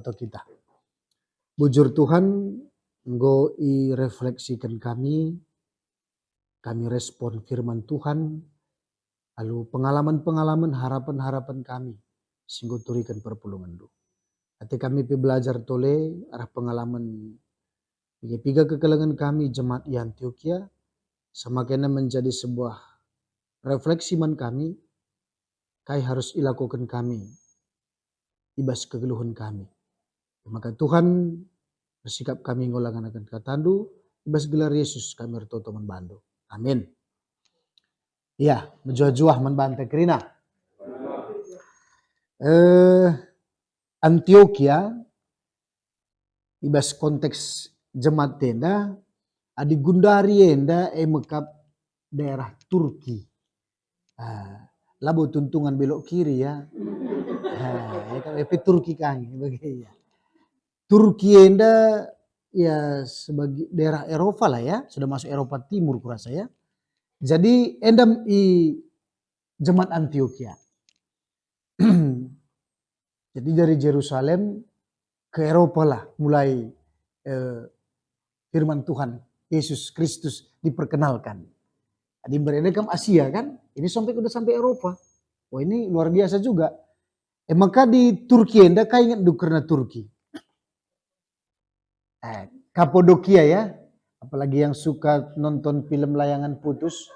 foto kita. Bujur Tuhan, engkau refleksikan kami respon firman Tuhan, lalu pengalaman-pengalaman, harapan-harapan kami, singgo turikan perpulungan do. Hati kami belajar tole arah pengalaman piga kekelangan kami jemaat di Antioquia, semakin menjadi sebuah refleksi man kami, kai harus ilakukan kami, ibas kegeluhan kami. Maka Tuhan bersikap kami ngolangan akan katandu, ibas gelar Yesus kami bertoto membantu. Amin. Ya, menjuah-juah membantai kerina. Antioquia, ibas konteks jemaat tenda, adi gundari enda mekap daerah Turki. Labo tuntungan belok kiri ya. Tapi Turki kami begitu ya. Turki enda ya sebagai daerah Eropa lah ya, sudah masuk Eropa Timur kurasa ya. Jadi endam i jemaat Antioquia. Jadi dari Yerusalem ke Eropa lah mulai firman Tuhan Yesus Kristus diperkenalkan. Di beredekam Asia kan, ini udah sampai Eropa. Oh ini luar biasa juga. Maka di Turki enda kau ingat karena Turki. Kapadokia ya, apalagi yang suka nonton film Layangan Putus.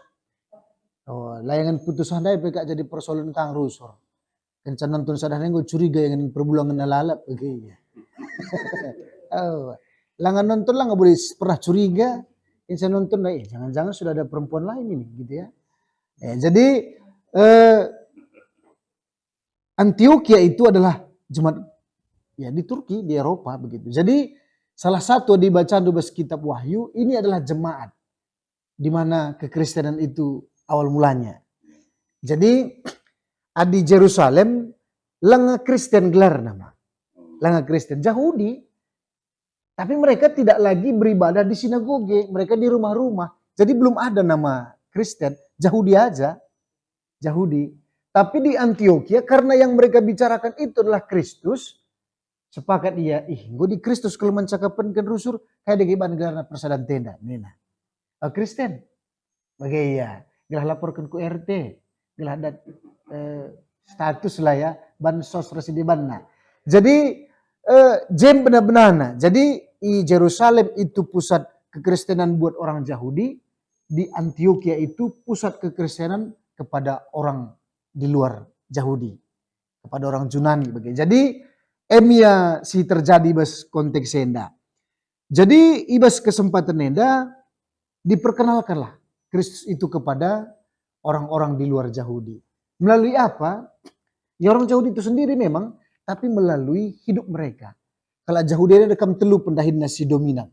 Oh, Layangan Putus handai pekak jadi persoalan kang rusor. Kencan nonton sadar gue curiga yang perbulangan alalap begini. Oh, langan nonton lah nggak boleh pernah curiga. Kencan nonton jangan-jangan sudah ada perempuan lain ini gitu ya. Jadi Antioquia itu adalah jemaat ya di Turki, di Eropa begitu. Jadi salah satu dibacaan di kitab Wahyu ini adalah jemaat di mana kekristenan itu awal mulanya. Jadi di Yerusalem langa Kristen gelar nama. Langa Kristen Yahudi. Tapi mereka tidak lagi beribadah di sinagoge, mereka di rumah-rumah. Jadi belum ada nama Kristen, Yahudi aja. Yahudi. Tapi di Antioquia karena yang mereka bicarakan itu adalah Kristus, sepakat dia, gue di Kristus kalau mencakapan kan rusur kayak degeban gelar persadan tenda. Nina. Kristen. Bagaimana ya? Gelah laporkan ke RT. Gelah ada status lah ya. Bansos residibanna. Jadi jem benar-benar. Jadi di Yerusalem itu pusat kekristenan buat orang Yahudi. Di Antioquia itu pusat kekristenan kepada orang di luar Yahudi. Kepada orang Yunani. Bagaimana. Jadi emia si terjadi bas konteks enda. Jadi ibas kesempatan enda diperkenalkanlah Kristus itu kepada orang-orang di luar Yahudi. Melalui apa? Ya orang Yahudi itu sendiri memang, tapi melalui hidup mereka. Kalau Yahudi ada kam telu pendahin nasi dominan.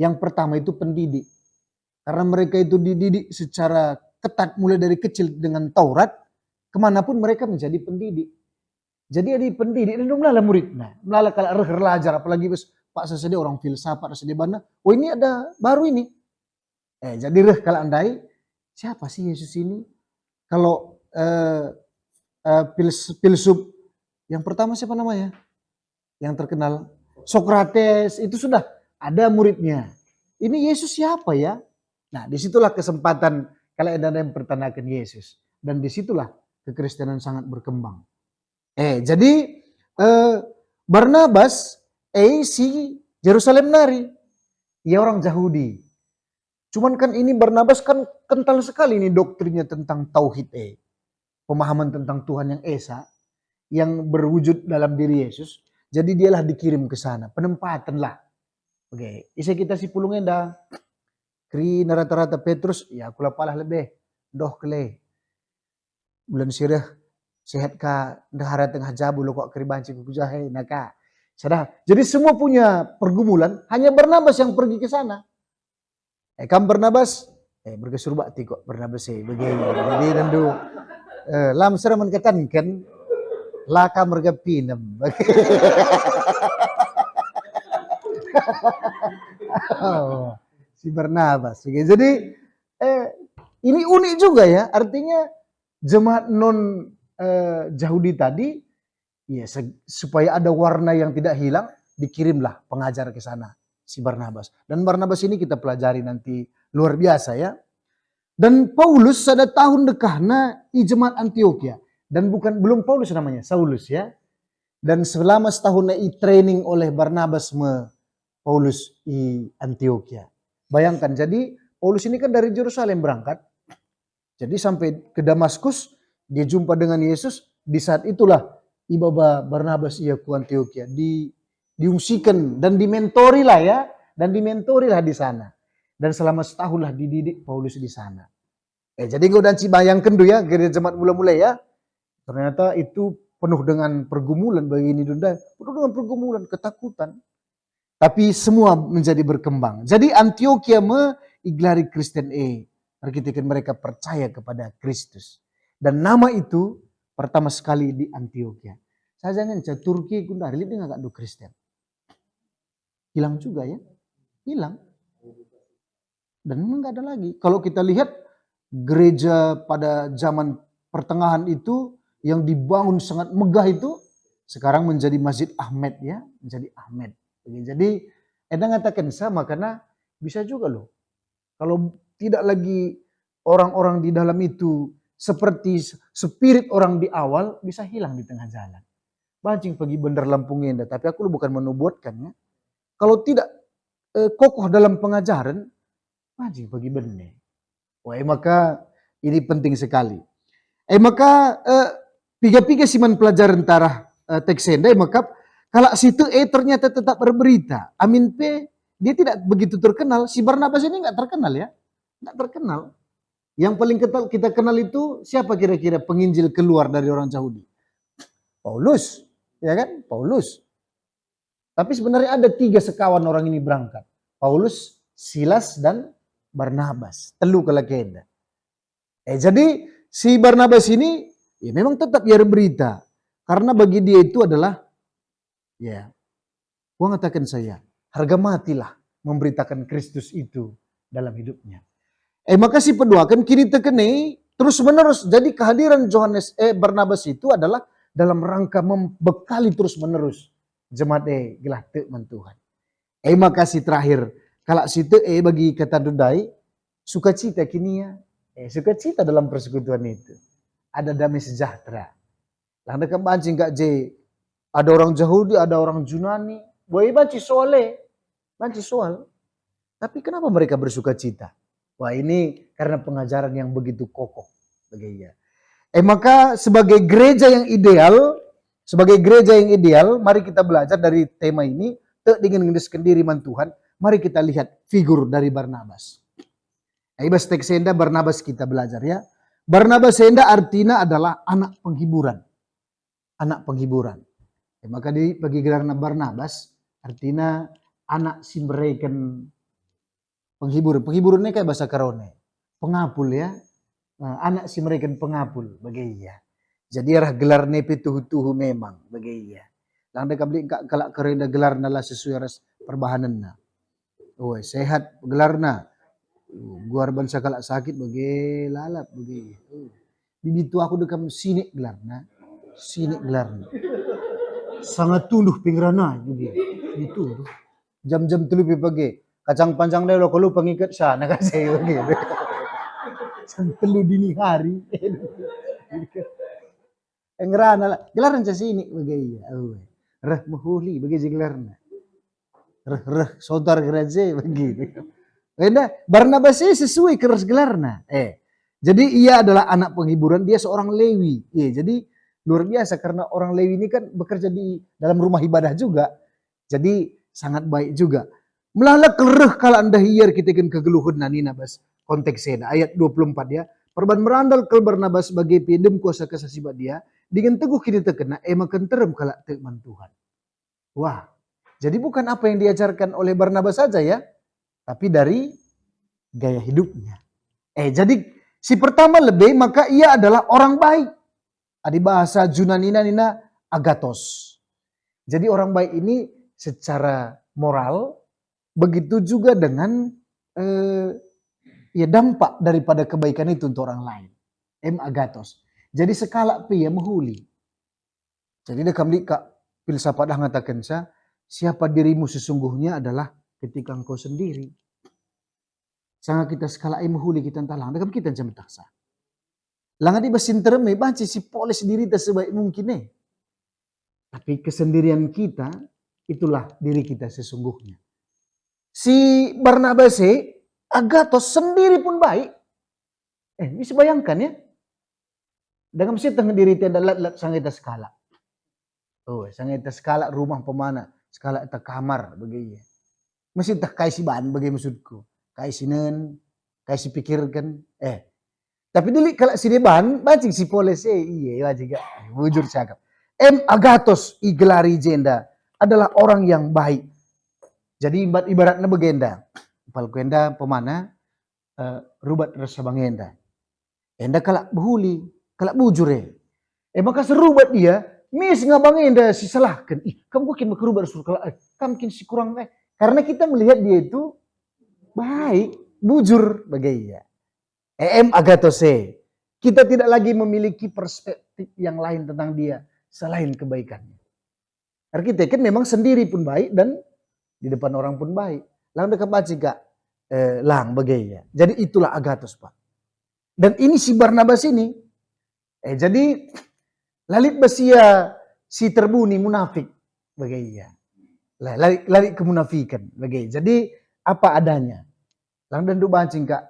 Yang pertama itu pendidik. Karena mereka itu dididik secara ketat mulai dari kecil dengan Taurat, kemanapun mereka menjadi pendidik. Jadi ada pendidik dan melala muridnya. Melala kalau belajar apalagi Pak sesedia orang filsafat sesedia bana. Oh ini ada baru ini. Jadi kalau andai siapa sih Yesus ini? Kalau filsuf yang pertama siapa namanya? Yang terkenal Sokrates itu sudah ada muridnya. Ini Yesus siapa ya? Nah disitulah kesempatan kalau ada yang mempertanyakan Yesus. Dan disitulah kekristenan sangat berkembang. Jadi Barnabas si Yerusalem nari. Ia orang Yahudi. Cuman kan ini Barnabas kan kental sekali nih doktrinnya tentang tauhid. Pemahaman tentang Tuhan yang Esa. Yang berwujud dalam diri Yesus. Jadi dialah dikirim ke sana. Penempatan lah. Oke. Isa kita si pulungnya dah. Kri rata-rata Petrus. Ya aku lapalah lebih. Doh kele. Bulan sirah. Sehat ka dahara tengah jabu lo kok keribanci kujahe naka. Sudah. Jadi semua punya pergumulan. Hanya Barnabas yang pergi ke sana. Kam Barnabas. Berkesurba ti kok Barnabas begini. Jadi tentu. Lam serah menkatan kan. Laka merga pinem. Si Barnabas. Jadi ini unik juga ya. Artinya jemaat non Yahudi tadi Ya, supaya ada warna yang tidak hilang, dikirimlah pengajar ke sana, si Barnabas. Dan Barnabas ini kita pelajari nanti luar biasa ya. Dan Paulus sada tahun dekahna i jemaat Antioquia. Dan belum Paulus namanya, Saulus ya. Dan selama setahun i training oleh Barnabas Paulus i Antioquia. Bayangkan, jadi Paulus ini kan dari Yerusalem berangkat. Jadi sampai ke Damaskus, dia jumpa dengan Yesus. Di saat itulah Ibaba Barnabas ia ke Antioquia. Diungsikan dan dimentori lah ya. Dan dimentori lah di sana. Dan selama setahun lah dididik Paulus di sana. Jadi kau dan bayangkan tuh ya, gereja jemaat mulai-mulai ya. Ternyata itu penuh dengan pergumulan bagi ini Dunda. Penuh dengan pergumulan, ketakutan. Tapi semua menjadi berkembang. Jadi Antioquia iglari Kristen Arkitektur mereka percaya kepada Kristus. Dan nama itu pertama sekali di Antioquia. Saya jangan Turki guna lihat dengan gak do Kristen. Hilang juga ya. Hilang. Dan memang gak ada lagi. Kalau kita lihat gereja pada zaman pertengahan itu yang dibangun sangat megah itu sekarang menjadi Masjid Ahmed ya. Menjadi Ahmed. Jadi Eda ngatakan sama karena bisa juga loh. Kalau tidak lagi orang-orang di dalam itu seperti spirit orang di awal bisa hilang di tengah jalan. Bancing pergi bener Lampung Enda, tapi aku bukan menubuatkan ya. Kalau tidak kokoh dalam pengajaran, bancing pergi bener. Wah, maka ini penting sekali. Maka piga-piga siman pelajaran tarah teks Enda, maka kalau situ ternyata tetap berberita. Amin P dia tidak begitu terkenal. Si Barnabas ini nggak terkenal ya, nggak terkenal. Yang paling kita kenal itu siapa kira-kira penginjil keluar dari orang Yahudi? Paulus, ya kan? Paulus. Tapi sebenarnya ada 3 sekawan orang ini berangkat. Paulus, Silas, dan Barnabas. Telu kelakenda. Jadi si Barnabas ini ya memang tetap biar berita. Karena bagi dia itu adalah ya, gua ngatakan saya, harga matilah memberitakan Kristus itu dalam hidupnya. Maka si peduakan kini tekeni terus menerus. Jadi kehadiran Barnabas itu adalah dalam rangka membekali terus menerus jemaat gelah teman Tuhan. Maka si terakhir kalau situ bagi kata dudai sukacita kini ya. Sukacita dalam persekutuan itu. Ada damai sejahtera. Lah ada kebancing Kak J. Ada orang Yahudi, ada orang Yunani. Boleh banci soal. Tapi kenapa mereka bersuka cita? Wah, ini karena pengajaran yang begitu kokoh. Maka sebagai gereja yang ideal, mari kita belajar dari tema ini. Dengan sendiri man Tuhan, mari kita lihat figur dari Barnabas. Ibas teksenda Barnabas kita belajar ya. Barnabas senda artinya adalah anak penghiburan. Anak penghiburan. Maka bagi gelarna Barnabas artinya anak si mereken penghibur. Penghiburannya kayak bahasa karone. Pengapul ya. Anak si mereken pengapul bagi iya. Jadi arah gelar nepe tuhu-tuhu memang bagi iya. Lang deka beli kalak kerenda gelar nala sesuai ras perbahananna. Oh, sehat gelarna. Guar bansa kalak sakit bagi lalap bagi. Bibitu aku dekam sinik gelarna. Sinik gelarna. Sangat tunduh pingrana juga itu jam-jam telu pagi kacang panjang deh lo kalau pengikat sana kasih begitu jam telu dini hari engrana lah gelaran sini begitu reh muhuli begitu gelarna reh saudara gereja begitu beda Barnabas sesuai keras gelarna jadi ia adalah anak penghiburan dia seorang Lewi jadi luar biasa karena orang Lewi ini kan bekerja di dalam rumah ibadah juga. Jadi sangat baik juga. Melalak kereh kalau anda hiar kita kan kegeluhun nanina bas konteksnya ayat 24 ya. Perban merandal ke Barnabas sebagai pidem kuasa kesasibat dia. Dengan teguh kini terkena makan terem kalau teman Tuhan. Wah. Jadi bukan apa yang diajarkan oleh Barnabas saja ya. Tapi dari gaya hidupnya. Jadi si pertama lebih maka ia adalah orang baik. Di bahasa Yunanina nina agatos. Jadi orang baik ini secara moral begitu juga dengan dampak daripada kebaikan itu untuk orang lain. Agatos. Jadi sekala pia mehuli. Jadi dia kami kak filsafat dah ngatakan sa, siapa dirimu sesungguhnya adalah ketika engkau sendiri. Sanga kita skala huli kita talang, dekam kita jam taksa. Langa di basin terme, banci si poles diri ta sebaik mungkin Tapi kesendirian kita, itulah diri kita sesungguhnya. Si Barnabas Agathos sendiri pun baik. Bisa bayangkan ya. Dengan mesti tengah diri tiada lat sangita skala. Sangita skala rumah pemana, skala eta kamar begitu. Mesti tak kai si bahan bagi maksudku. Kai sinen, kai si pikirkan. Tapi dulu kalau si deban, bacing si poles iya juga. Bujur cakap. Agathos igelari jenda adalah orang yang baik. Jadi ibaratnya begenda. Pal kenda pemana rubat rasa bangenda. Enda kalak behuli, kalak bujur maka serubat dia, mis ngabangenda si salahkan. Kamu mungkin berubah rasul kalak, kamu mungkin si kurang karena kita melihat dia itu baik, bujur bagaimana. Agathos kita tidak lagi memiliki perspektif yang lain tentang dia selain kebaikannya. Kita kan memang sendiri pun baik dan di depan orang pun baik. Lang dekat baca kak, lang bagaimana. Jadi itulah Agathos Pak. Dan ini si Barnabas ini, jadi lalit basia si terbuni munafik bagaimana. Lari kemunafikan bagaimana. Jadi apa adanya. Lang dan du baca kak,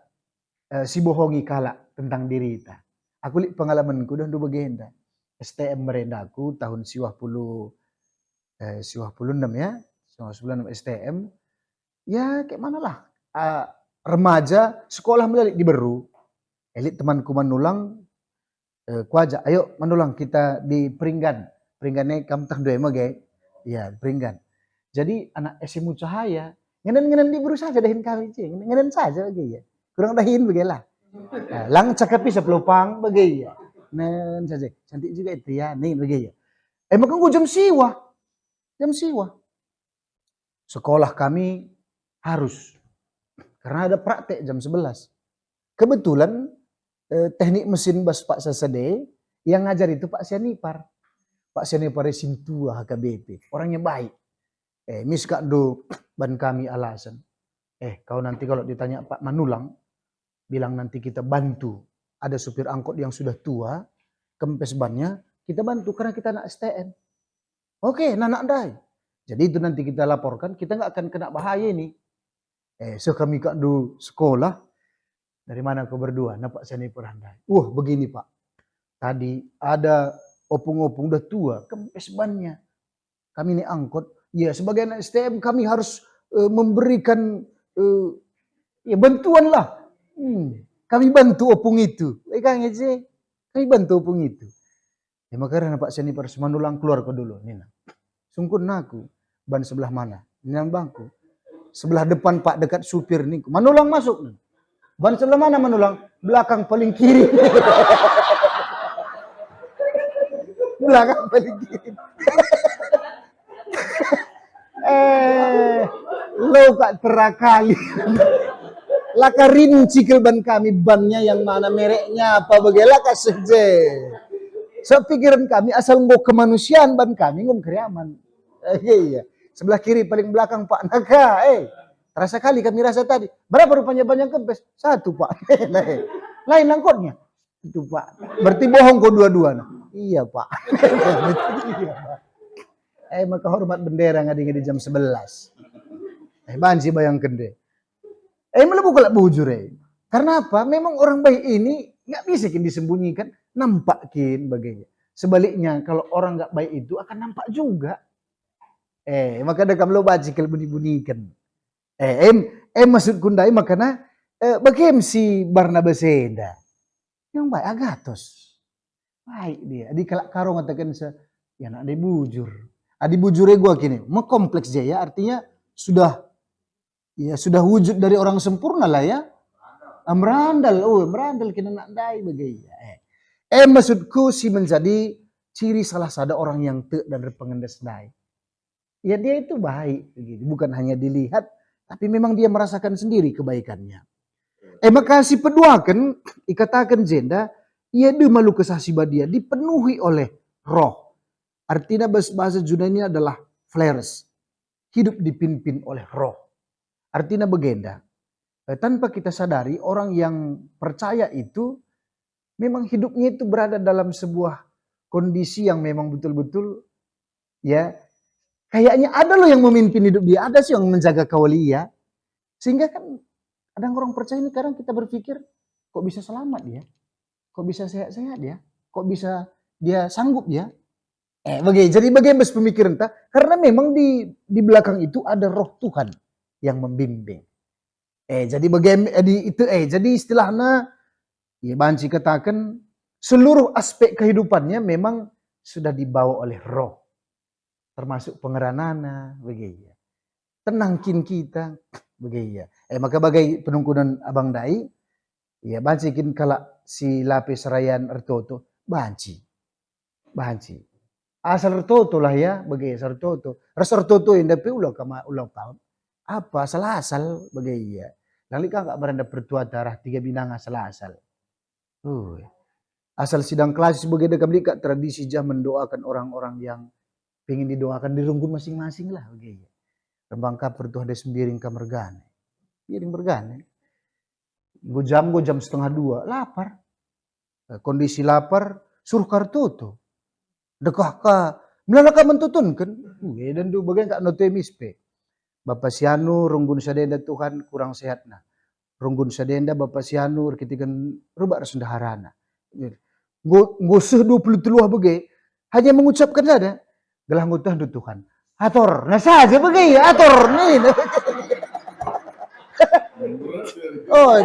si bohongi kalak tentang diri kita. Aku lihat pengalamanku dan du bagaimana. STM merendaku tahun 96 ya. 96 STM. Ya kayak mana lah. Remaja sekolah melalik di Beru. Elit temanku manulang. Kuaja ayo manulang kita di Peringgan. Peringgannya kamtang dua emang ya Peringgan. Jadi anak SMU Cahaya. Ngenen di Beru saja dahin kami. Ngenen saja ya. Kurang dahin begitulah. Lang cakapi sepelupang begitu. Nen saja. Cantik juga itu ya. Nih begitu. Maka gue jam siwa. Sekolah kami harus. Karena ada praktek jam 11. Kebetulan teknik mesin bas Pak Sasade yang ngajar itu Pak Sianipar. Pak Sianipar Sintua HKBP. Orangnya baik. Mis kak do ban kami alasan. Kau nanti kalau ditanya Pak Manulang, bilang nanti kita bantu. Ada supir angkot yang sudah tua, kempes bannya, kita bantu karena kita anak STM. Oke, nanak dai. Jadi itu nanti kita laporkan, kita nggak akan kena bahaya ini. Kami kak do sekolah, dari mana kau berdua? Nampak saya ini perandai. Begini Pak. Tadi ada opung-opung udah tua, kempes bannya. Kami ini angkot, ya sebagai anak STM kami harus memberikan bantuan lah. Kami bantu opung itu. Kami bantu opung itu. Makanya Pak Seni harus manulang keluar ke dulu. Nina. Sungkun aku. Ban sebelah mana? Nina bangku. Sebelah depan Pak dekat supir nih. Manulang masuk. Ban sebelah mana manulang? Belakang paling kiri. Belakang paling kiri. Lo kak terakali. Laka rinci ke ban kami. Bannya yang mana mereknya apa bagaimana kak seje. Sepikiran kami asal nggo kemanusiaan ban kami ngom keriaman. Iya. Sebelah kiri paling belakang Pak Naga. Terasa kali kami rasa tadi. Berapa rupanya banyak kempes? 1 Pak. Lain angkotnya. Itu Pak. Berarti bohong kau dua-dua. Iya Pak. Maka hormat bendera ngadi-ngadi jam 11. Banci bayangkan deh. Melebu kalak bujur Karena apa? Memang orang baik ini nggak bisa disembunyikan. Nampakin bagaimana. Sebaliknya kalau orang nggak baik itu akan nampak juga. Maka ada kamu baca kalau bunyi-bunyikan. Maksud kundai makanya bagaimana si Barnabas yang baik Agathos baik dia di kalak karo ngatakan ya nak ada bujur adi bujure gua kini kompleks dia ya artinya sudah wujud dari orang sempurna lah ya merandal kena nak dai bagaimana maksudku si menjadi ciri salah satu orang yang dan pengendes dai ya dia itu baik begitu bukan hanya dilihat tapi memang dia merasakan sendiri kebaikannya. Makasih peduakan, ikatakan jenda, ia malu kesasiba dia dipenuhi oleh roh. Artinya bahasa Yunani adalah flares. Hidup dipimpin oleh roh. Artinya begenda. Tanpa kita sadari orang yang percaya itu memang hidupnya itu berada dalam sebuah kondisi yang memang betul-betul ya kayaknya ada loh yang memimpin hidup dia, ada sih yang menjaga kawalia. Sehingga kan kadang orang percaya ini kadang kita berpikir kok bisa selamat dia? Kok bisa sehat-sehat dia? Kok bisa dia sanggup dia? Jadi bagaimana pemikiran kita? Karena memang di belakang itu ada roh Tuhan yang membimbing. Jadi bagaimana jadi istilahnya ya Banci katakan seluruh aspek kehidupannya memang sudah dibawa oleh roh. Termasuk pengeranana, begitu. Tenangkin kita, begitu. Maka bagai penungkunan Abang Dai, ya Bancikin kalau si lapis rayan ertoto, Banci. Asal ertoto lah ya, begitu ertoto. Rasa ertoto yang tapi ulah tahun. Apa asal begitu ya. Lalu kan gak beranda pertua darah 3 binang asal. Asal sidang klasis begitu kami tradisi jah mendoakan orang-orang yang pengen didoakan di rungkun masing-masing lah begitu. Terbangkap pertua ada sembiring kamergane. Piring bergane. Gue jam 1:30 lapar. Kondisi lapar suruh kartuto. Dekah ka melalaka mentutun kan. Dan du bagian kak notemis pe. Bapak sianu runggun sadenda Tuhan kurang sehat nah. Runggun sadenda Bapak sianu ketikan rubak resendaharana. Ngusuh 23 bagai hanya mengucapkan saja gelah ngutah du Tuhan. Ator, nah saja bagai ator nih. Oh,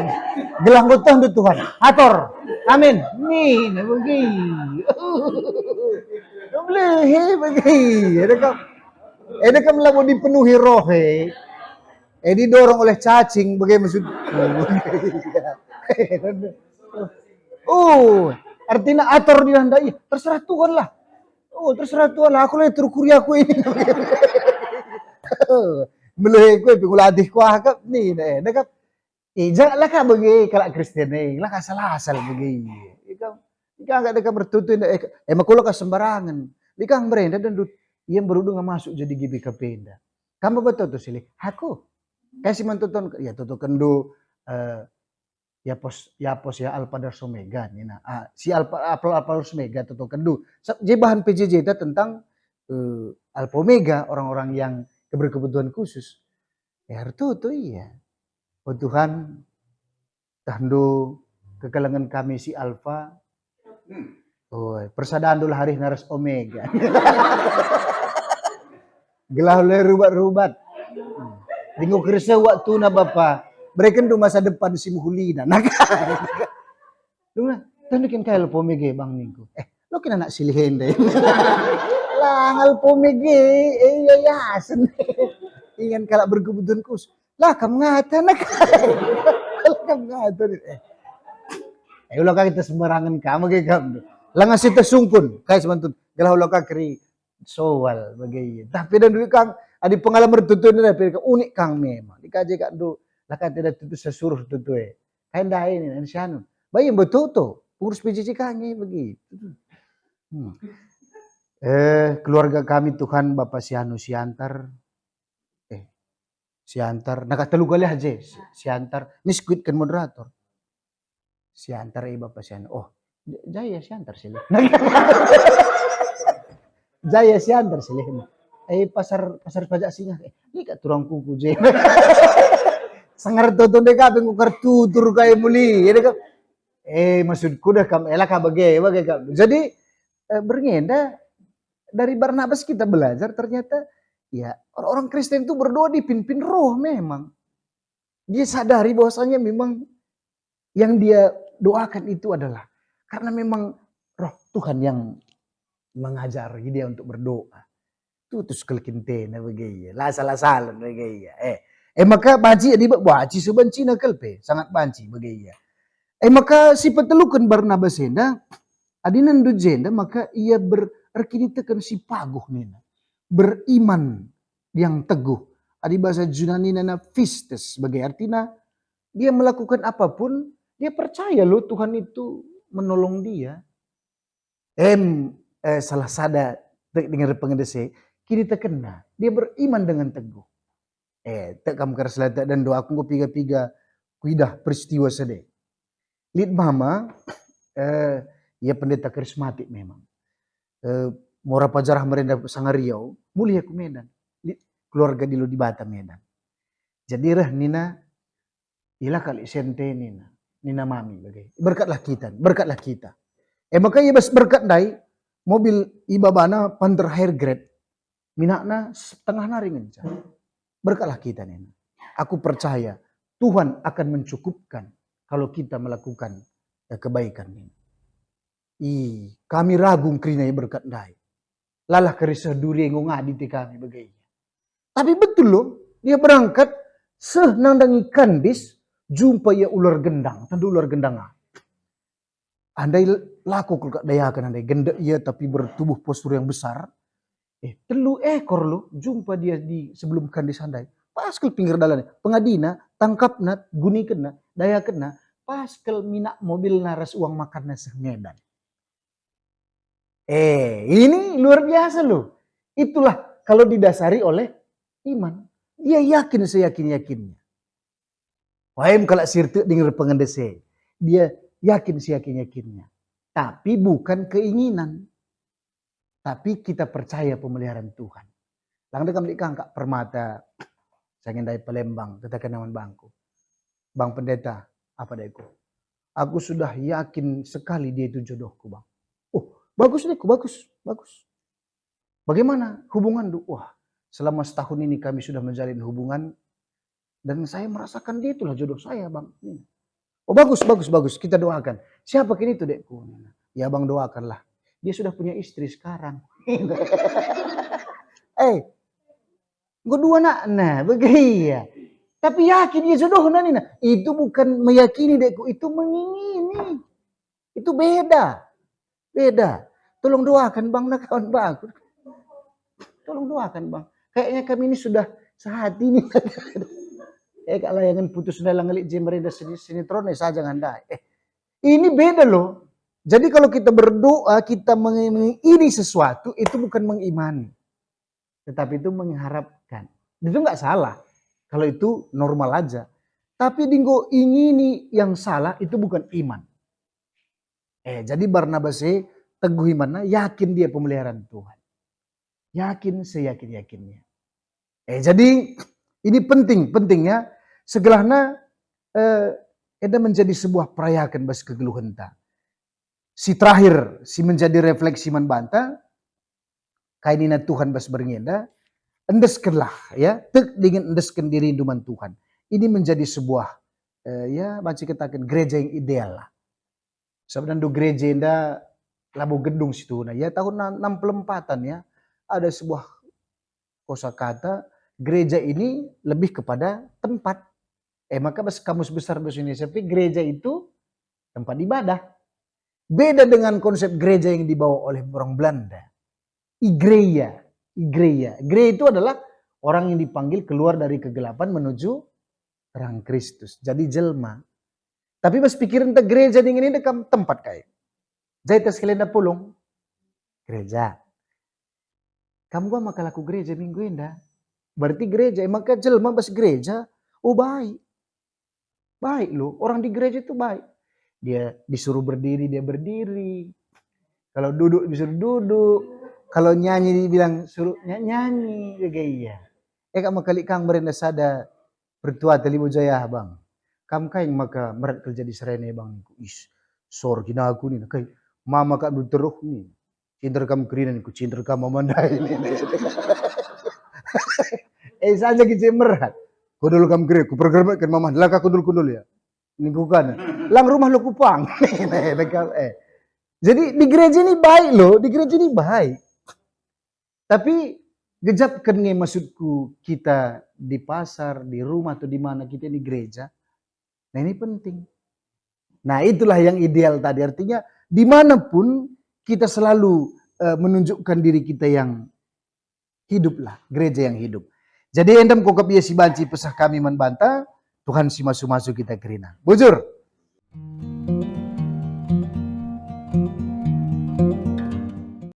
gelah ngutah du Tuhan. Ator. Amin. Nih, bagai. Boleh bagai. Ada kan lalu dipenuhi roh didorong oleh cacing bagaimana maksud artinya ator dilandai terserah Tuhan lah terserah Tuhan lah aku lah terukuri aku ini meleh ku pengulatih ku akap nih dekat janganlah kah bagi kalau Kristen lah asal bagi ika enggak dekat bertutu makulah ka sembarangan dikang berenda dan yang baru masuk jadi GBK Penda. Kamu betul tuh silih. Aku kasih mantuton ya tutu kendo ya pos Alpha Darso Mega nih nah. Si Alpha Darso Mega tutu kendo. Jadi bahan PJJ itu tentang Alpha Omega orang-orang yang berkebutuhan khusus. Ya itu iya. Oh Tuhan tahndo kekalangan kami si Alpha. Persadaan dulu hari naras Omega. Gelah oleh rubat-rubat. Ringo kerja waktu na Bapak. Berikan tu masa depan si Muhulina. Nah, tunjukin kayak pomege bang minggu. Lo kena nak silihin deh. Langal pomege, ya sen. Ingin kalau berkebutuhan kus. Lah kamu ngata nak. Kamu ngata. Ulah kita sembarangan kamu kayak kamu. Lah ngasih tersungkun kayak semantun. Gelah ulah kiri. Soal bagaimana. Tapi dan dulu kang ada pengalaman tertentu ini unik kang memang. Dikaji kak do, laka tidak tentu sesuruh tentu kain dah ini sianu. Bayi betul tuh urus PJJ kang begitu. Keluarga kami Tuhan Bapak Sianu Siantar. Siantar. Nak telu kali aja Siantar. Ini squid kan moderator. Siantar Bapak Sianu. Oh, jaya Siantar sih. Jaya Siantar silih. Pasar pajak singa. Ini kak turang kuku je. Sangar tonton deka pengu kartu tur kayak muli. Ini kak. Maksudku dah kam elak bagai. Jadi berngenda dari Barnabas kita belajar ternyata ya orang-orang Kristen itu berdoa dipimpin roh memang. Dia sadari bahwasanya memang yang dia doakan itu adalah karena memang roh Tuhan yang mengajari dia untuk berdoa. Tutus kelkintena begitu. Lah salah-salah begitu. Maka banci di banci sebanci na kelpe, sangat banci begitu. Maka si petelukan Barnabas enda adinan du jenda maka ia berarkinitekan si paguh nina. Beriman yang teguh. Adi bahasa Yunani nana pistes sebagai artinya dia melakukan apapun dia percaya loh Tuhan itu menolong dia. Salah sada dengar pengedese, kini terkena. Dia beriman dengan teguh. Tak kamu selata dan doa aku piga-piga kuidah peristiwa sedih. Lihat mama, ya pendeta karismatik memang. Mora pajarah merenda Sangariau, mulia ke Medan. Keluarga dulu di Batam Medan. Jadi nina, ilah kali sente nina mami bagai. Berkatlah kita. Maka ia berkat dai, mobil ibabana Panther High Grade, minakna setengah naringan. Berkatlah kita nina. Aku percaya Tuhan akan mencukupkan kalau kita melakukan kebaikan ini. Kami ragung kerina berkat dai. Lalah kerisa duri ngadi ti kami bagai. Tapi betul loh, dia berangkat senandangi kandis jumpa ya ular gendang, tentu ular gendang. Andai laku kalau dayakan andai gendang ia tapi bertubuh postur yang besar. Telu ekor lo jumpa dia di sebelum kandis andai. Paskel pinggir dalan, pengadina, tangkapna, gunikena, dayakena, paskel minak mobil naras uang makannya semedan. Ini luar biasa loh. Itulah kalau didasari oleh iman. Dia yakin seyakin-yakinnya. Wahem kalau sirte dengar pengendese. Dia yakin seyakin-yakinnya. Tapi bukan keinginan. Tapi kita percaya pemeliharaan Tuhan. Langkah kami kangkak permata. Saya ingin dari Palembang. Kita kenaman bangku. Bang pendeta. Apa daiku? Aku sudah yakin sekali dia itu jodohku bang. Bagus deh, bagus. Bagaimana hubungan? Wah, selama setahun ini kami sudah menjalin hubungan dan saya merasakan dia itulah jodoh saya, bang. Oh bagus. Kita doakan. Siapa kini itu dekku? Ya bang doakanlah. Dia sudah punya istri sekarang. Gue dua nak, begitu. Tapi yakin dia jodoh nani. Itu bukan meyakini dekku, itu mengingini. Itu beda. Tolong doakan bang, nak kawan bang. Tolong doakan bang. Kayaknya kami ini sudah sehati nih. Kalau yang putus dalam ngelik jembereda sinetron saja ngandai. Ini beda loh. Jadi kalau kita berdoa, kita mengingini sesuatu, itu bukan mengimani. Tetapi itu mengharapkan. Itu nggak salah. Kalau itu normal aja. Tapi dinggo ingini yang salah, itu bukan iman. Jadi Barnabas teguh imannya, yakin dia pemeliharaan Tuhan. Yakin seyakin-yakinnya. Jadi ini pentingnya segelahnya ada menjadi sebuah perayakan bas kegeluhan ta. Si terakhir, si menjadi refleksi man banta, kainina Tuhan bas berngeda, endeskenlah ya, tek dengan endesken diri induman Tuhan. Ini menjadi sebuah baca katakan gereja yang ideal lah. Sebenarnya gereja indah labu gedung situ nah ya tahun 64-an ya ada sebuah kosakata gereja ini lebih kepada tempat. Maka kamus besar bahasa Indonesia tapi gereja itu tempat ibadah. Beda dengan konsep gereja yang dibawa oleh orang Belanda. Igreja. Igreja itu adalah orang yang dipanggil keluar dari kegelapan menuju terang Kristus. Jadi jelma. Tapi pas pikiran tentang gereja dengan ini dekam tempat kayak. Jadi tas kalian pulung gereja. Kamu gua maka laku gereja minggu indah. Berarti gereja, maka jelma bas gereja. Oh baik. Baik loh, orang di gereja itu baik. Dia disuruh berdiri, dia berdiri. Kalau duduk disuruh duduk. Kalau nyanyi dibilang suruh nyanyi. Iya. Kamu kali kang merenda sada pertua telibu jaya bang. Kamu kain maka merat kerja di serene bang. Sor kina aku nih. Kayak mama kak teruh nih. Cinta kamu kerinan, ku cinta kamu mandai ini. Saja kita merat. Kudul kamu kiri, ku programkan mama. Laka kudul ya. Ini bukan. Lang rumah lo kupang. Jadi di gereja ini baik loh, di gereja ini baik. Tapi gejapkan nih maksudku kita di pasar, di rumah atau di mana kita di gereja. Nah ini penting. Nah itulah yang ideal tadi. Artinya dimanapun kita selalu menunjukkan diri kita yang hidup lah. Gereja yang hidup. Jadi endam kokap ia si banci pesah kami membantah. Tuhan si masuk-masuk kita kerina. Bujur.